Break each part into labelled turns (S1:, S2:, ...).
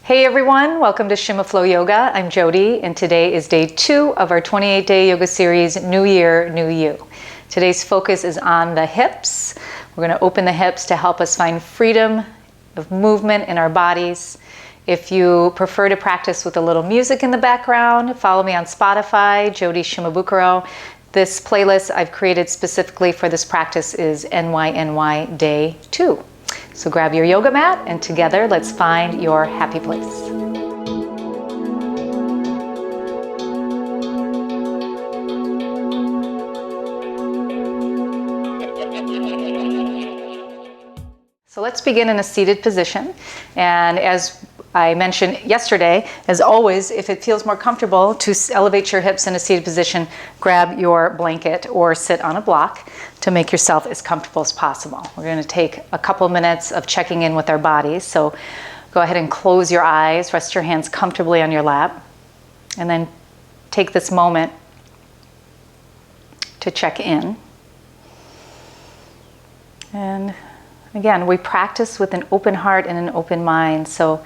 S1: Hey everyone, welcome to shimaflowyoga. I'm Jodi, and today is day 2 of our 28-day yoga series, New Year, New You. Today's focus is on the hips. We're going to open the hips to help us find freedom of movement in our bodies. If you prefer to practice with a little music in the background, follow me on Spotify, Jodi Shimabukuro. This playlist I've created specifically for this practice is NYNY Day 2. So grab your yoga mat and together let's find your happy place. So let's begin in a seated position. And as I mentioned yesterday, as always, if it feels more comfortable to elevate your hips in a seated position, grab your blanket or sit on a block to make yourself as comfortable as possible. We're going to take a couple minutes of checking in with our bodies. So go ahead and close your eyes, rest your hands comfortably on your lap, and then take this moment to check in. And again, we practice with an open heart and an open mind, so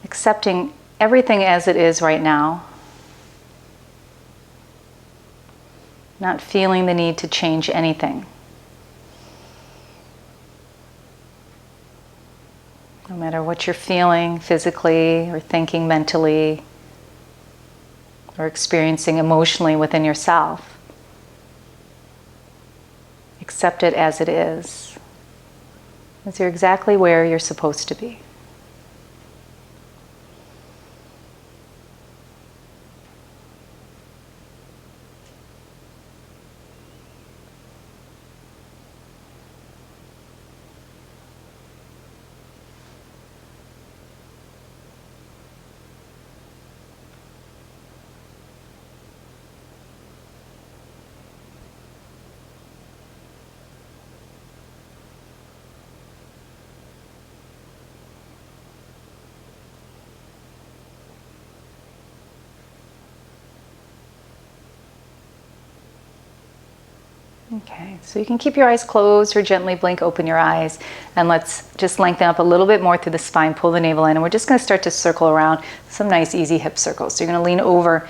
S1: accepting everything as it is right now, not feeling the need to change anything. No matter what you're feeling physically or thinking mentally or experiencing emotionally within yourself, accept it as it is, as you're exactly where you're supposed to be. Okay, so you can keep your eyes closed or gently blink open your eyes, and let's just lengthen up a little bit more through the spine, pull the navel in, and we're just going to start to circle around some nice easy hip circles. So you're going to lean over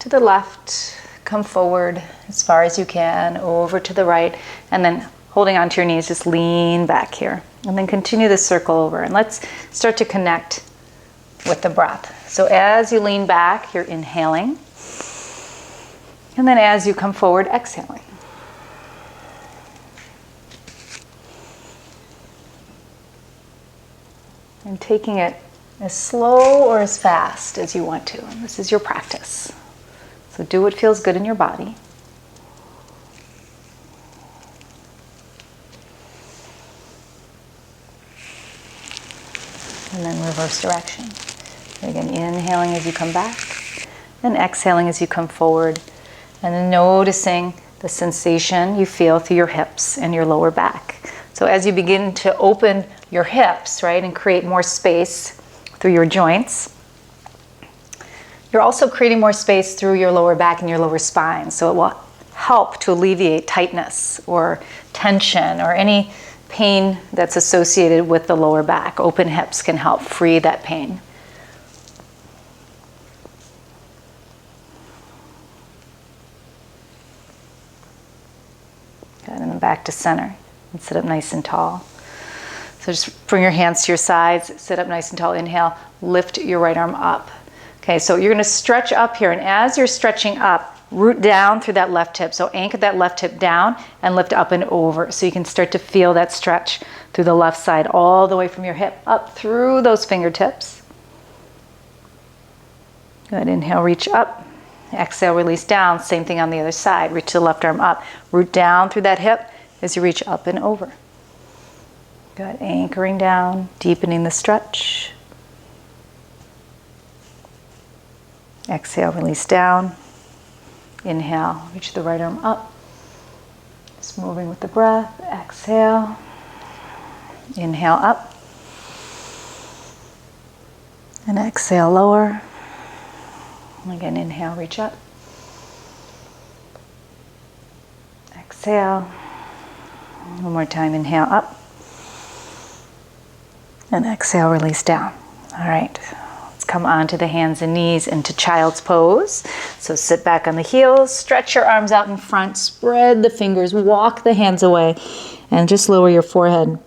S1: to the left, come forward as far as you can, over to the right, and then holding onto your knees, just lean back here, and then continue the circle over, and let's start to connect with the breath. So as you lean back, you're inhaling. And then as you come forward, exhaling. And taking it as slow or as fast as you want to. This is your practice. So do what feels good in your body. And then reverse direction. And again, inhaling as you come back, and exhaling as you come forward. And then noticing the sensation you feel through your hips and your lower back. So as you begin to open your hips, right, and create more space through your joints, you're also creating more space through your lower back and your lower spine. So it will help to alleviate tightness or tension or any pain that's associated with the lower back. Open hips can help free that pain. And then back to center and sit up nice and tall. So just bring your hands to your sides, sit up nice and tall, inhale, lift your right arm up. Okay, so you're going to stretch up here, and as you're stretching up, root down through that left hip. So anchor that left hip down and lift up and over, so you can start to feel that stretch through the left side, all the way from your hip up through those fingertips. Good, inhale, reach up. Exhale, release down. Same thing on the other side. Reach the left arm up. Root down through that hip as you reach up and over. Good. Anchoring down, deepening the stretch. Exhale, release down. Inhale, reach the right arm up. Just moving with the breath. Exhale. Inhale up. And exhale, lower. Again, inhale, reach up. Exhale. One more time, inhale up. And exhale, release down. All right, let's come onto the hands and knees into child's pose. So sit back on the heels, stretch your arms out in front, spread the fingers, walk the hands away, and just lower your forehead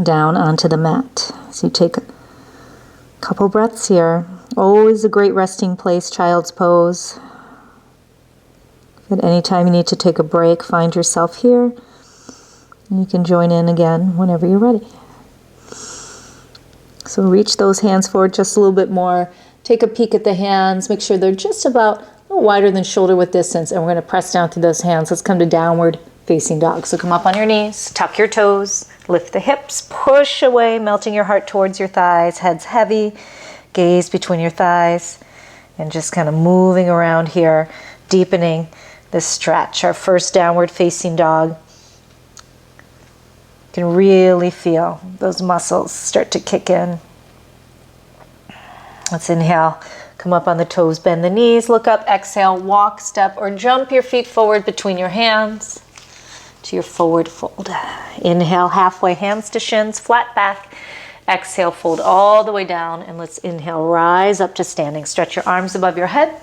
S1: down onto the mat. So you take a couple breaths here. Always a great resting place, child's pose. At any time you need to take a break, find yourself here. And you can join in again whenever you're ready. So reach those hands forward just a little bit more. Take a peek at the hands. Make sure they're just about a little wider than shoulder width distance. And we're going to press down through those hands. Let's come to downward facing dog. So come up on your knees, tuck your toes, lift the hips, push away, melting your heart towards your thighs. Head's heavy, gaze between your thighs. And just kind of moving around here, deepening this stretch. Our first downward facing dog. You can really feel those muscles start to kick in. Let's inhale, come up on the toes, bend the knees, look up, exhale, walk, step, or jump your feet forward between your hands to your forward fold. Inhale, halfway, hands to shins, flat back. Exhale, fold all the way down, and let's inhale, rise up to standing. Stretch your arms above your head.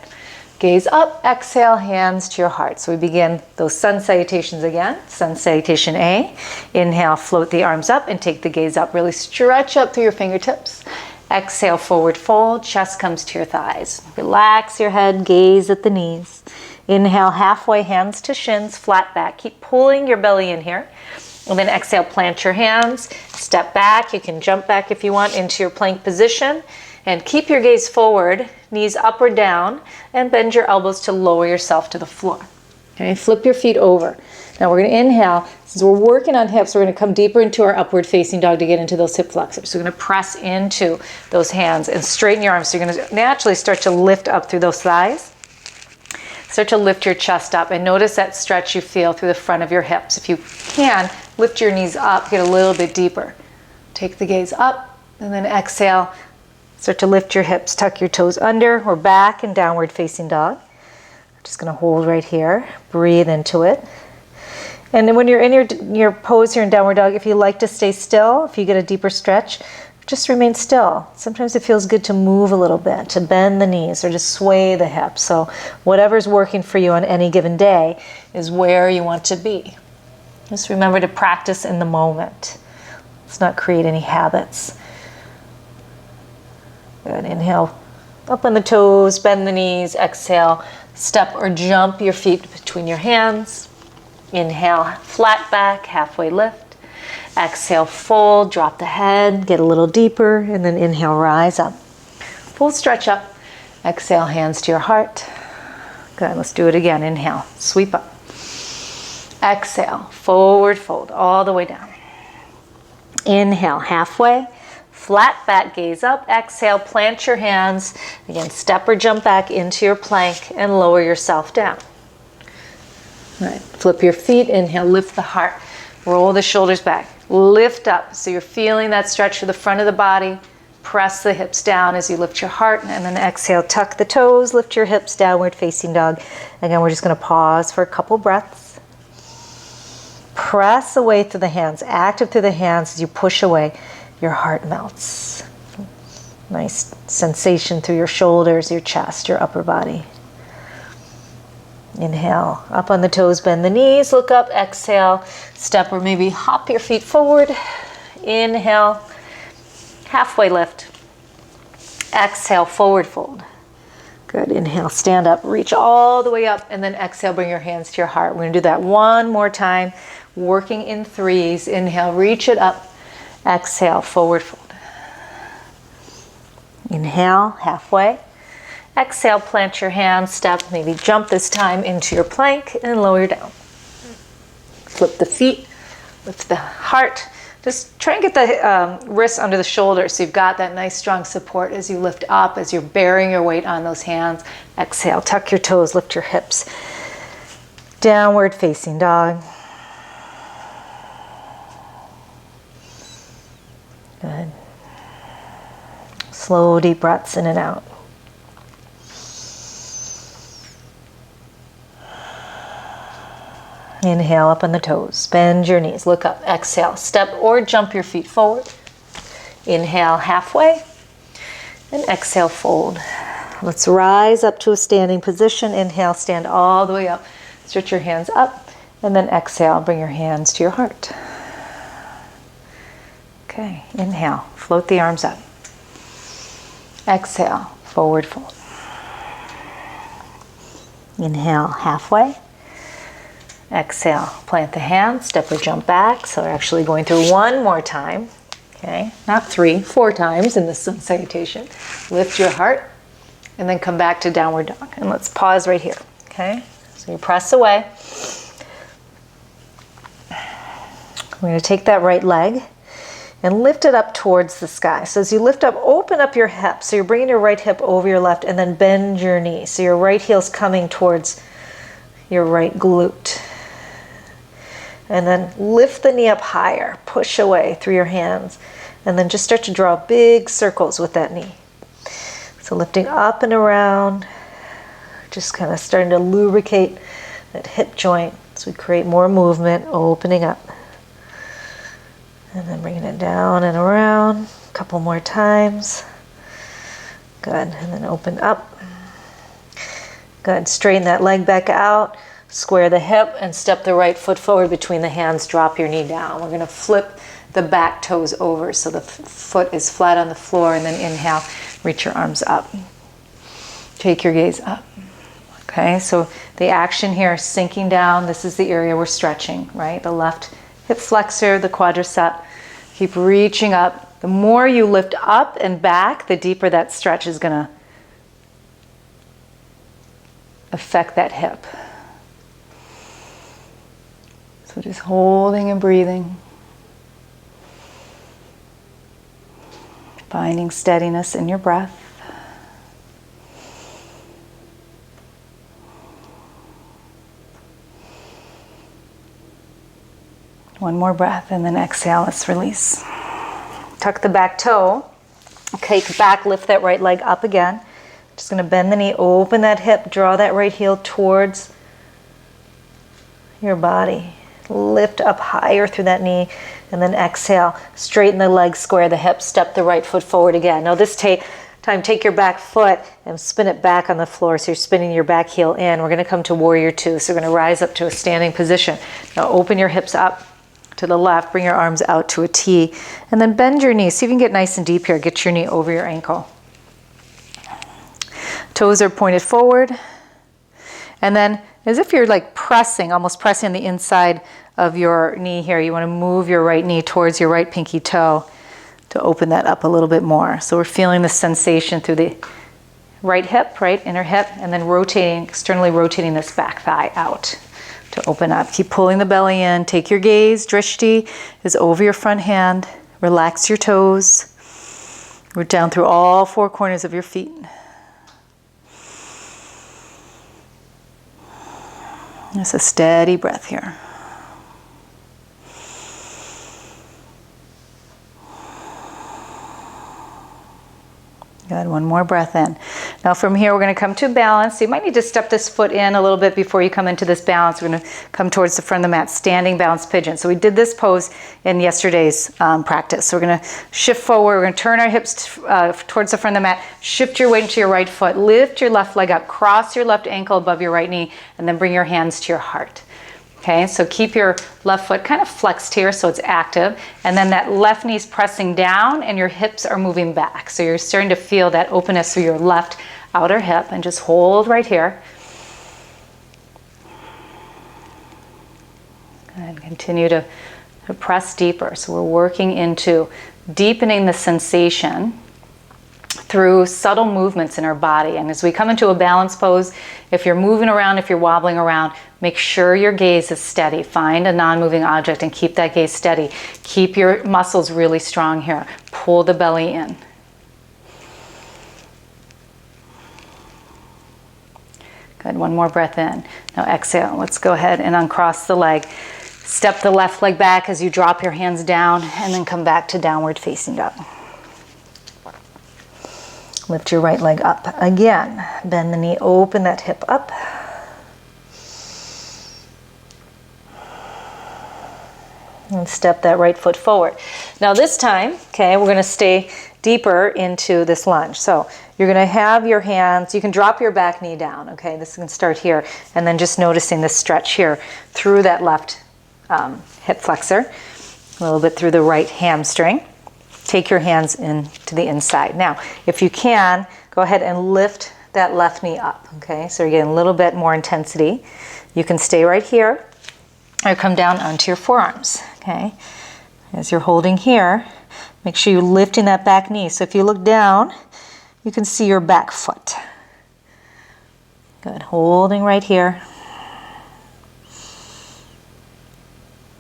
S1: Gaze up, exhale, hands to your heart. So we begin those sun salutations again. Sun salutation A. Inhale, float the arms up and take the gaze up. Really stretch up through your fingertips. Exhale, forward fold, chest comes to your thighs. Relax your head, gaze at the knees. Inhale, halfway, hands to shins, flat back. Keep pulling your belly in here. And then exhale, plant your hands, step back. You can jump back if you want into your plank position. And keep your gaze forward, knees up or down, and bend your elbows to lower yourself to the floor. Okay, flip your feet over. Now we're going to inhale. Since we're working on hips, we're going to come deeper into our upward facing dog to get into those hip flexors. So we're going to press into those hands and straighten your arms. So you're going to naturally start to lift up through those thighs. Start to lift your chest up and notice that stretch you feel through the front of your hips. If you can, lift your knees up, get a little bit deeper. Take the gaze up and then exhale. Start to lift your hips, tuck your toes under or back in downward facing dog. Just going to hold right here. Breathe into it. And then when you're in your pose here in downward dog, if you like to stay still, if you get a deeper stretch, just remain still. Sometimes it feels good to move a little bit, to bend the knees or to sway the hips. So whatever's working for you on any given day is where you want to be. Just remember to practice in the moment. Let's not create any habits. Good. Inhale, up on the toes, bend the knees. Exhale, step or jump your feet between your hands. Inhale, flat back, halfway lift. Exhale, fold, drop the head, get a little deeper, and then inhale, rise up. Full stretch up. Exhale, hands to your heart. Good. Let's do it again. Inhale, sweep up. Exhale, forward fold all the way down. Inhale, halfway. Flat back, gaze up. Exhale, plant your hands. Again, step or jump back into your plank and lower yourself down. All right, flip your feet. Inhale, lift the heart. Roll the shoulders back. Lift up. So you're feeling that stretch through the front of the body. Press the hips down as you lift your heart. And then exhale, tuck the toes, lift your hips, downward facing dog. Again, we're just going to pause for a couple breaths. Press away through the hands. Active through the hands as you push away. Your heart melts. Nice sensation through your shoulders, your chest, your upper body. Inhale, up on the toes, bend the knees, look up, exhale, step or maybe hop your feet forward. Inhale, halfway lift. Exhale, forward fold. Good, inhale, stand up, reach all the way up, and then exhale, bring your hands to your heart. We're gonna do that one more time, working in threes. Inhale, reach it up. Exhale, forward fold. Inhale, halfway. Exhale, plant your hands, step, maybe jump this time into your plank and lower down. Flip the feet, lift the heart. Just try and get the wrists under the shoulders so you've got that nice strong support as you lift up, as you're bearing your weight on those hands. Exhale, tuck your toes, lift your hips. Downward facing dog. Good. Slow, deep breaths in and out. Inhale, up on the toes. Bend your knees. Look up. Exhale. Step or jump your feet forward. Inhale halfway, and exhale, fold. Let's rise up to a standing position. Inhale, stand all the way up. Stretch your hands up, and then exhale, bring your hands to your heart. Okay, inhale, float the arms up. Exhale, forward fold. Inhale, halfway. Exhale, plant the hands, step or jump back. So we're actually going through one more time. Okay, not 3, 4 times in this sun salutation. Lift your heart, and then come back to downward dog. And let's pause right here. Okay, so you press away. We're going to take that right leg and lift it up towards the sky. So as you lift up, open up your hip. So you're bringing your right hip over your left, and then bend your knee. So your right heel's coming towards your right glute. And then lift the knee up higher. Push away through your hands. And then just start to draw big circles with that knee. So lifting up and around. Just kind of starting to lubricate that hip joint as we create more movement, opening up. And then bringing it down and around. A couple more times. Good. And then open up. Good. Straighten that leg back out. Square the hip and step the right foot forward between the hands. Drop your knee down. We're going to flip the back toes over so the foot is flat on the floor, and then inhale, reach your arms up. Take your gaze up. Okay, so the action here is sinking down. This is the area we're stretching, right? The left hip flexor, the quadricep. Keep reaching up. The more you lift up and back, the deeper that stretch is going to affect that hip. So just holding and breathing. Finding steadiness in your breath. One more breath, and then exhale, let's release. Tuck the back toe. Kick back, lift that right leg up again. Just going to bend the knee, open that hip, draw that right heel towards your body. Lift up higher through that knee, and then exhale. Straighten the legs, square the hips, step the right foot forward again. Now this time, take your back foot and spin it back on the floor. So you're spinning your back heel in. We're going to come to warrior 2. So we're going to rise up to a standing position. Now open your hips up to the left, bring your arms out to a T, and then bend your knees. See if you can get nice and deep here. Get your knee over your ankle. Toes are pointed forward. And then as if you're like pressing, almost pressing on the inside of your knee here, you want to move your right knee towards your right pinky toe to open that up a little bit more. So we're feeling the sensation through the right hip, right inner hip, and then rotating, externally rotating this back thigh out to open up. Keep pulling the belly in. Take your gaze. Drishti is over your front hand. Relax your toes. Root down through all 4 corners of your feet. Just a steady breath here. Good, one more breath in. Now from here we're going to come to balance. So you might need to step this foot in a little bit before you come into this balance. We're going to come towards the front of the mat, standing balance pigeon. So we did this pose in yesterday's practice. So we're going to shift forward. We're going to turn our hips towards the front of the mat. Shift your weight into your right foot. Lift your left leg up. Cross your left ankle above your right knee. And then bring your hands to your heart. Okay, so keep your left foot kind of flexed here so it's active. And then that left knee's pressing down and your hips are moving back. So you're starting to feel that openness through your left outer hip, and just hold right here. And continue to press deeper. So we're working into deepening the sensation through subtle movements in our body. And as we come into a balance pose, if you're moving around, if you're wobbling around, make sure your gaze is steady. Find a non-moving object and keep that gaze steady. Keep your muscles really strong here. Pull the belly in. Good, one more breath in. Now exhale. Let's go ahead and uncross the leg. Step the left leg back as you drop your hands down, and then come back to downward facing dog. Lift your right leg up again. Bend the knee, open that hip up. And step that right foot forward. Now this time, okay, we're going to stay deeper into this lunge. So you're going to have your hands, you can drop your back knee down, okay? This can start here. And then just noticing the stretch here through that left hip flexor, a little bit through the right hamstring. Take your hands into the inside. Now, if you can, go ahead and lift that left knee up, okay? So you're getting a little bit more intensity. You can stay right here or come down onto your forearms, okay? As you're holding here, make sure you're lifting that back knee. So if you look down, you can see your back foot. Good, holding right here.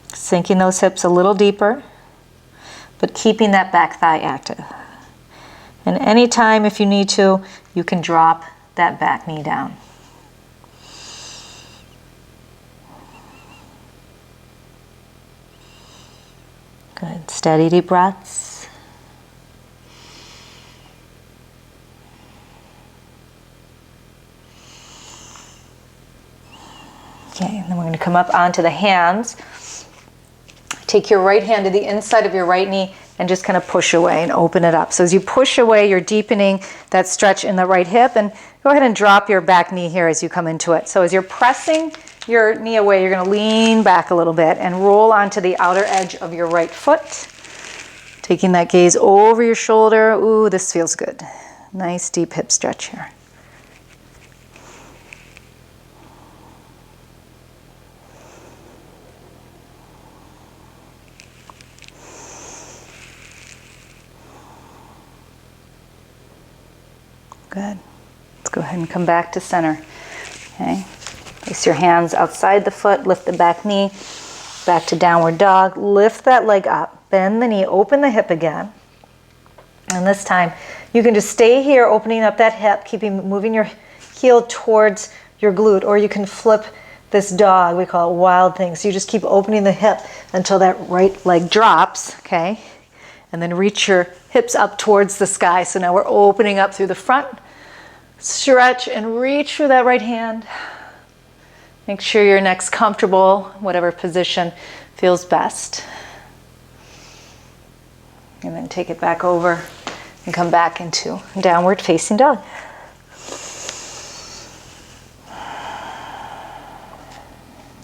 S1: Sinking those hips a little deeper, but keeping that back thigh active. And anytime, if you need to, you can drop that back knee down. Good. Steady deep breaths. Okay, and then we're going to come up onto the hands. Take your right hand to the inside of your right knee and just kind of push away and open it up. So as you push away, you're deepening that stretch in the right hip, and go ahead and drop your back knee here as you come into it. So as you're pressing your knee away, you're going to lean back a little bit and roll onto the outer edge of your right foot. Taking that gaze over your shoulder. Ooh, this feels good. Nice deep hip stretch here. Good. Let's go ahead and come back to center. Okay. Place your hands outside the foot, lift the back knee, back to downward dog. Lift that leg up, bend the knee, open the hip again. And this time, you can just stay here, opening up that hip, moving your heel towards your glute, or you can flip this dog, we call it wild thing. So you just keep opening the hip until that right leg drops, okay? And then reach your hips up towards the sky. So now we're opening up through the front. Stretch and reach for that right hand. Make sure your neck's comfortable, whatever position feels best. And then take it back over and come back into downward facing dog.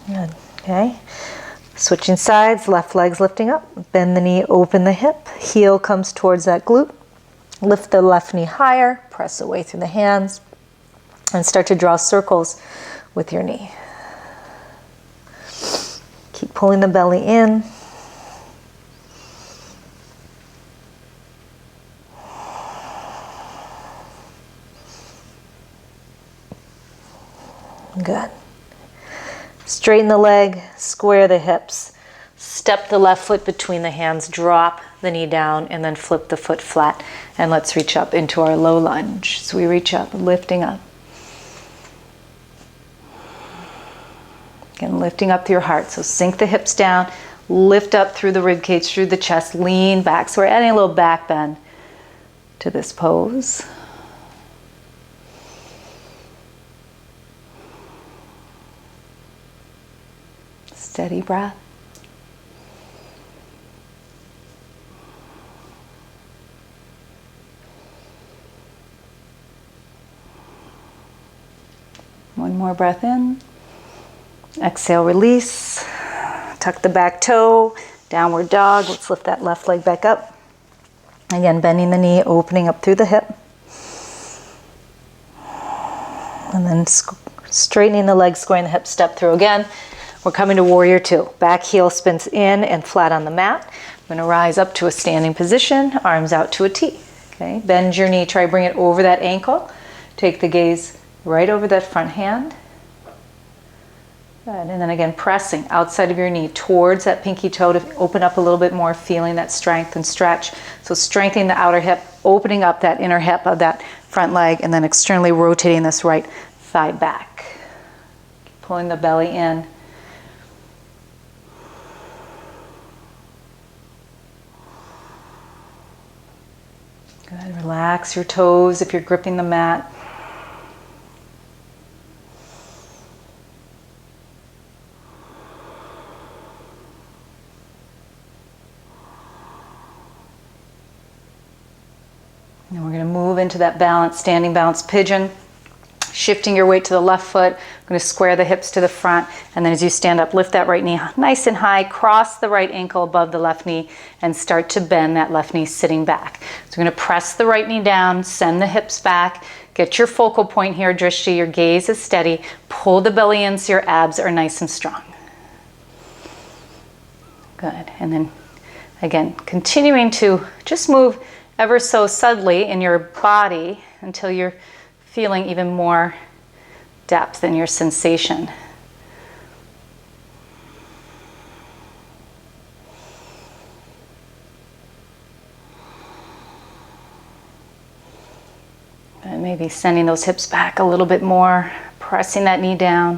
S1: Good, okay. Switching sides, left leg's lifting up. Bend the knee, open the hip. Heel comes towards that glute. Lift the left knee higher, press away through the hands, and start to draw circles with your knee. Keep pulling the belly in. Good. Straighten the leg, square the hips. Step the left foot between the hands, drop the knee down, and then flip the foot flat. And let's reach up into our low lunge. So we reach up, lifting up. Again, lifting up through your heart. So sink the hips down, lift up through the rib cage, through the chest, lean back. So we're adding a little back bend to this pose. Steady breath. One more breath in. Exhale, release. Tuck the back toe, downward dog. Let's lift that left leg back up. Again, bending the knee, opening up through the hip. And then straightening the leg, squaring the hip, step through again. We're coming to warrior two. Back heel spins in and flat on the mat. I'm going to rise up to a standing position, arms out to a T. Okay, bend your knee, try to bring it over that ankle. Take the gaze right over that front hand. Good. And then again, pressing outside of your knee towards that pinky toe to open up a little bit more, feeling that strength and stretch. So strengthening the outer hip, opening up that inner hip of that front leg, and then externally rotating this right thigh back. Pulling the belly in. Good. Relax your toes if you're gripping the mat. And we're going to move into that balance, standing balance pigeon. Shifting your weight to the left foot. I'm going to square the hips to the front. And then as you stand up, lift that right knee nice and high. Cross the right ankle above the left knee and start to bend that left knee sitting back. So we're going to press the right knee down, send the hips back. Get your focal point here, Drishti. Your gaze is steady. Pull the belly in so your abs are nice and strong. Good. And then again, continuing to just move ever so subtly in your body until you're feeling even more depth in your sensation. And maybe sending those hips back a little bit more, pressing that knee down.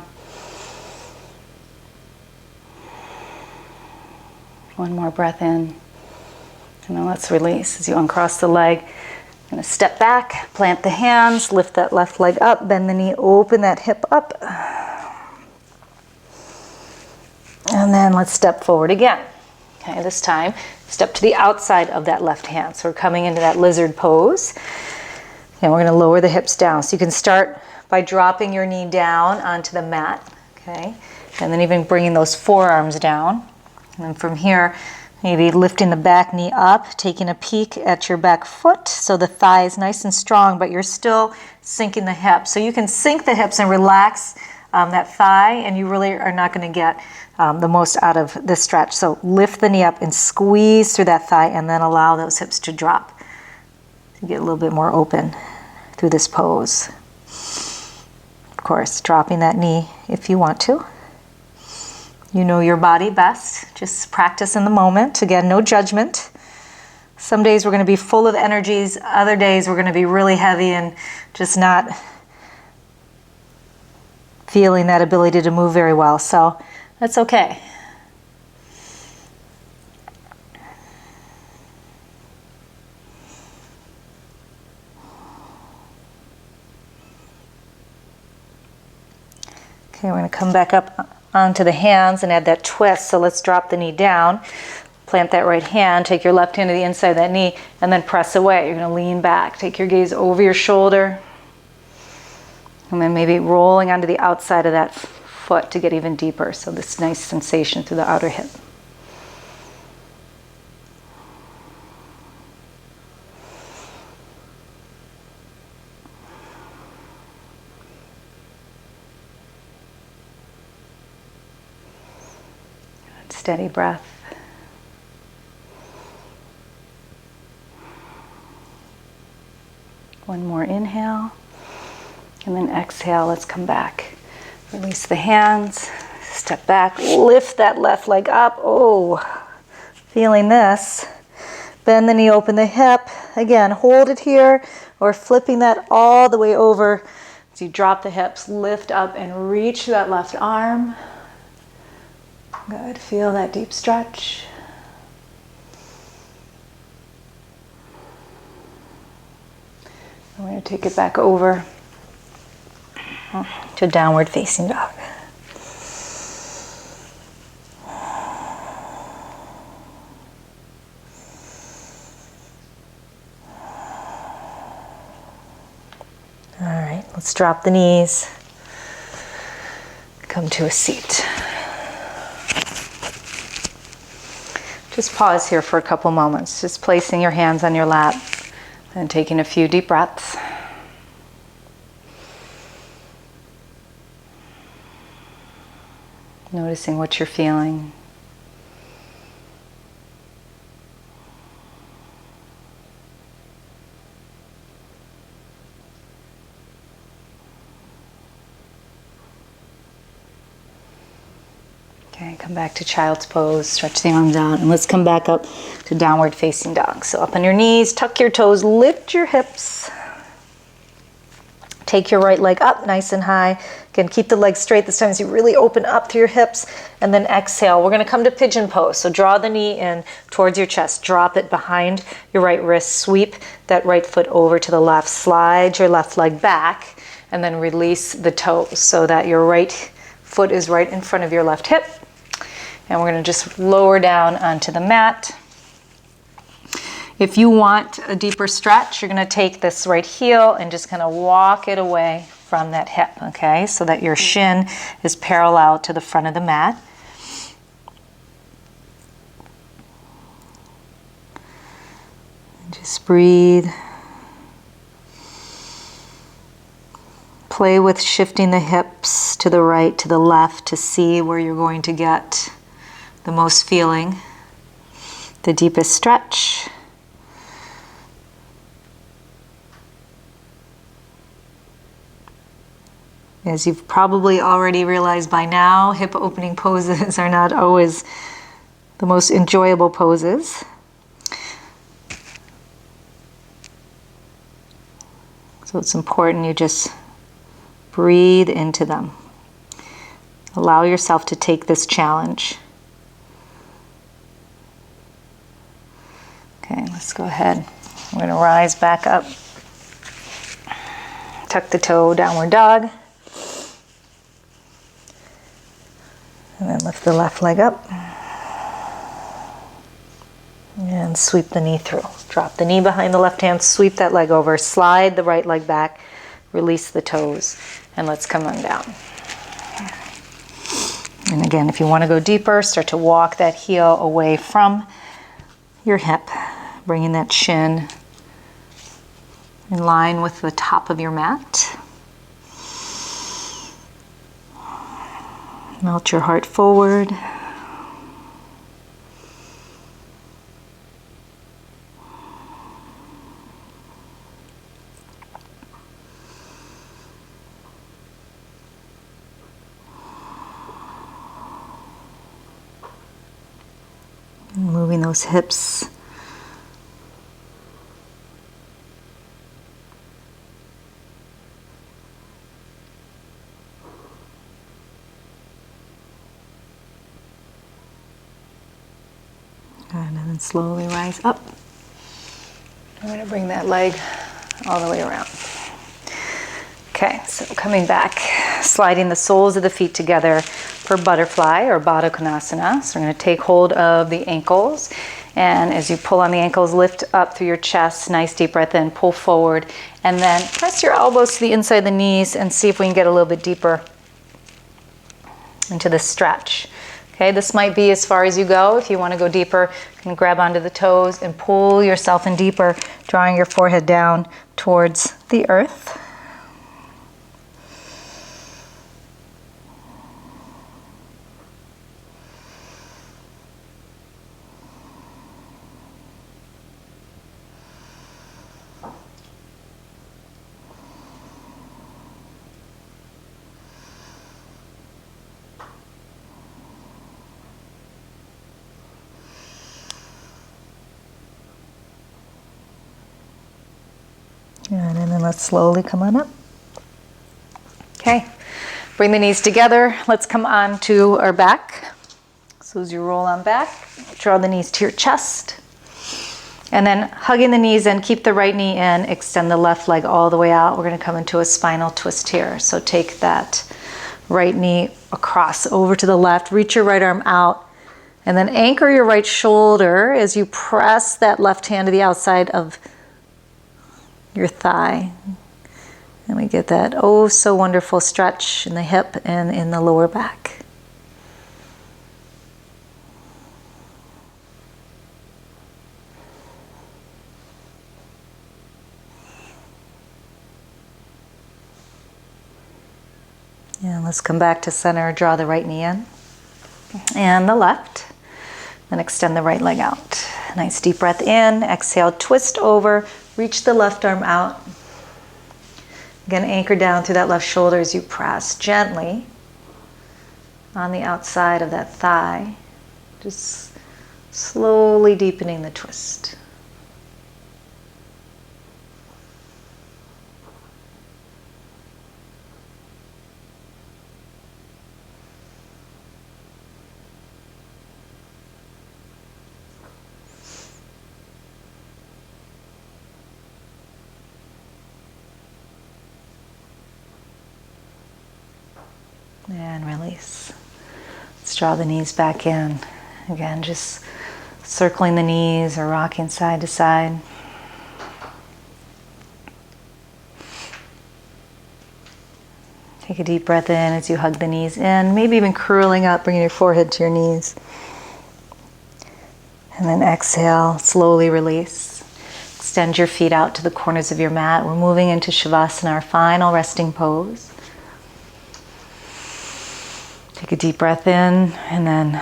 S1: One more breath in. And then let's release as you uncross the leg. Going to step back, plant the hands, lift that left leg up, bend the knee, open that hip up. And then let's step forward again. Okay, this time, step to the outside of that left hand. So we're coming into that lizard pose. And we're going to lower the hips down. So you can start by dropping your knee down onto the mat. Okay, and then even bringing those forearms down. And then from here, maybe lifting the back knee up, taking a peek at your back foot so the thigh is nice and strong, but you're still sinking the hips. So you can sink the hips and relax that thigh, and you really are not going to get the most out of this stretch. So lift the knee up and squeeze through that thigh, and then allow those hips to drop to get a little bit more open through this pose. Of course, dropping that knee if you want to. You know your body best. Just practice in the moment. Again, no judgment. Some days we're going to be full of energies. Other days we're going to be really heavy and just not feeling that ability to move very well. So that's okay. Okay, we're going to come back up onto the hands and add that twist. So let's drop the knee down, plant that right hand, take your left hand to the inside of that knee, and then press away. You're going to lean back, take your gaze over your shoulder, and then maybe rolling onto the outside of that foot to get even deeper. So this nice sensation through the outer hip. Steady breath. One more inhale, and then exhale. Let's come back. Release the hands, step back, lift that left leg up. Oh, feeling this. Bend the knee, open the hip. Again, hold it here, or flipping that all the way over. As you drop the hips, lift up and reach that left arm. Good, feel that deep stretch. We're going to take it back over to downward facing dog. All right, let's drop the knees. Come to a seat. Just pause here for a couple moments, just placing your hands on your lap and taking a few deep breaths. Noticing what you're feeling. Okay, come back to child's pose, stretch the arms out, and let's come back up to downward facing dog. So up on your knees, tuck your toes, lift your hips. Take your right leg up nice and high. Again, keep the legs straight this time as you really open up through your hips, and then exhale. We're going to come to pigeon pose. So draw the knee in towards your chest, drop it behind your right wrist, sweep that right foot over to the left, slide your left leg back, and then release the toes so that your right foot is right in front of your left hip. And we're going to just lower down onto the mat. If you want a deeper stretch, you're going to take this right heel and just kind of walk it away from that hip, okay? So that your shin is parallel to the front of the mat. Just breathe. Play with shifting the hips to the right, to the left, to see where you're going to get the most feeling, the deepest stretch. As you've probably already realized by now, hip opening poses are not always the most enjoyable poses. So it's important you just breathe into them. Allow yourself to take this challenge. Okay, let's go ahead. We're going to rise back up. Tuck the toe, downward dog. And then lift the left leg up. And sweep the knee through. Drop the knee behind the left hand, sweep that leg over, slide the right leg back, release the toes, and let's come on down. And again, if you want to go deeper, start to walk that heel away from your hip, bringing that shin in line with the top of your mat. Melt your heart forward. Moving those hips. And then slowly rise up. I'm going to bring that leg all the way around. Okay, so coming back, sliding the soles of the feet together for butterfly or Baddha Konasana. So we're going to take hold of the ankles, and as you pull on the ankles, lift up through your chest, nice deep breath in, pull forward, and then press your elbows to the inside of the knees and see if we can get a little bit deeper into the stretch. Okay, this might be as far as you go. If you want to go deeper, you can grab onto the toes and pull yourself in deeper, drawing your forehead down towards the earth. And then let's slowly come on up. Okay, bring the knees together. Let's come on to our back. So as you roll on back, draw the knees to your chest. And then hugging the knees in, keep the right knee in, extend the left leg all the way out. We're going to come into a spinal twist here. So take that right knee across over to the left, reach your right arm out, and then anchor your right shoulder as you press that left hand to the outside of your thigh. And we get that oh so wonderful stretch in the hip and in the lower back. And let's come back to center, draw the right knee in and the left. Then extend the right leg out. Nice deep breath in, exhale, twist over, reach the left arm out. Again, anchor down through that left shoulder as you press gently on the outside of that thigh. Just slowly deepening the twist. And release. Let's draw the knees back in. Again, just circling the knees or rocking side to side. Take a deep breath in as you hug the knees in, maybe even curling up, bringing your forehead to your knees. And then exhale, slowly release. Extend your feet out to the corners of your mat. We're moving into Shavasana, our final resting pose. Take a deep breath in and then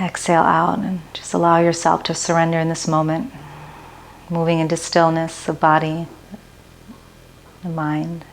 S1: exhale out, and just allow yourself to surrender in this moment. Moving into stillness of body and mind.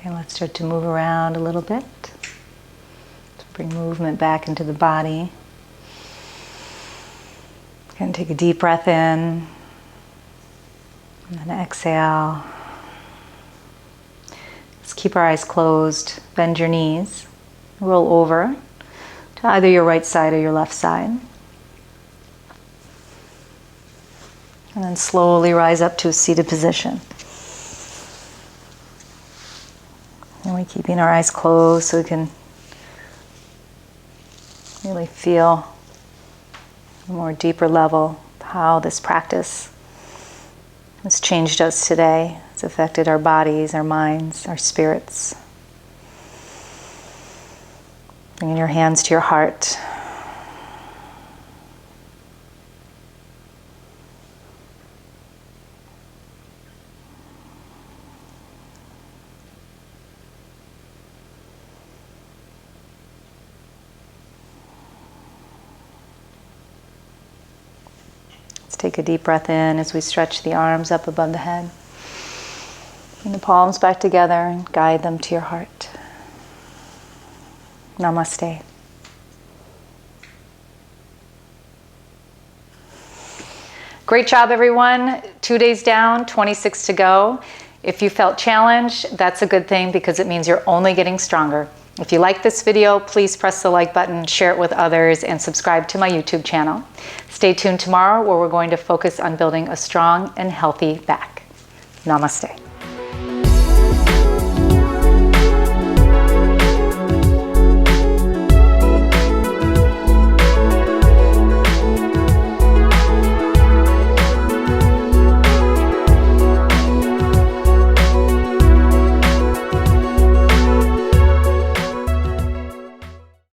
S1: Okay, let's start to move around a little bit. To bring movement back into the body. Again, take a deep breath in. And then exhale. Just keep our eyes closed. Bend your knees. Roll over to either your right side or your left side. And then slowly rise up to a seated position. And we're keeping our eyes closed so we can really feel a more deeper level how this practice has changed us today. It's affected our bodies, our minds, our spirits. Bringing your hands to your heart. Take a deep breath in as we stretch the arms up above the head. Bring the palms back together and guide them to your heart. Namaste. Great job, everyone. 2 days down, 26 to go. If you felt challenged, that's a good thing because it means you're only getting stronger. If you like this video, please press the like button, share it with others, and subscribe to my YouTube channel. Stay tuned tomorrow where we're going to focus on building a strong and healthy back. Namaste.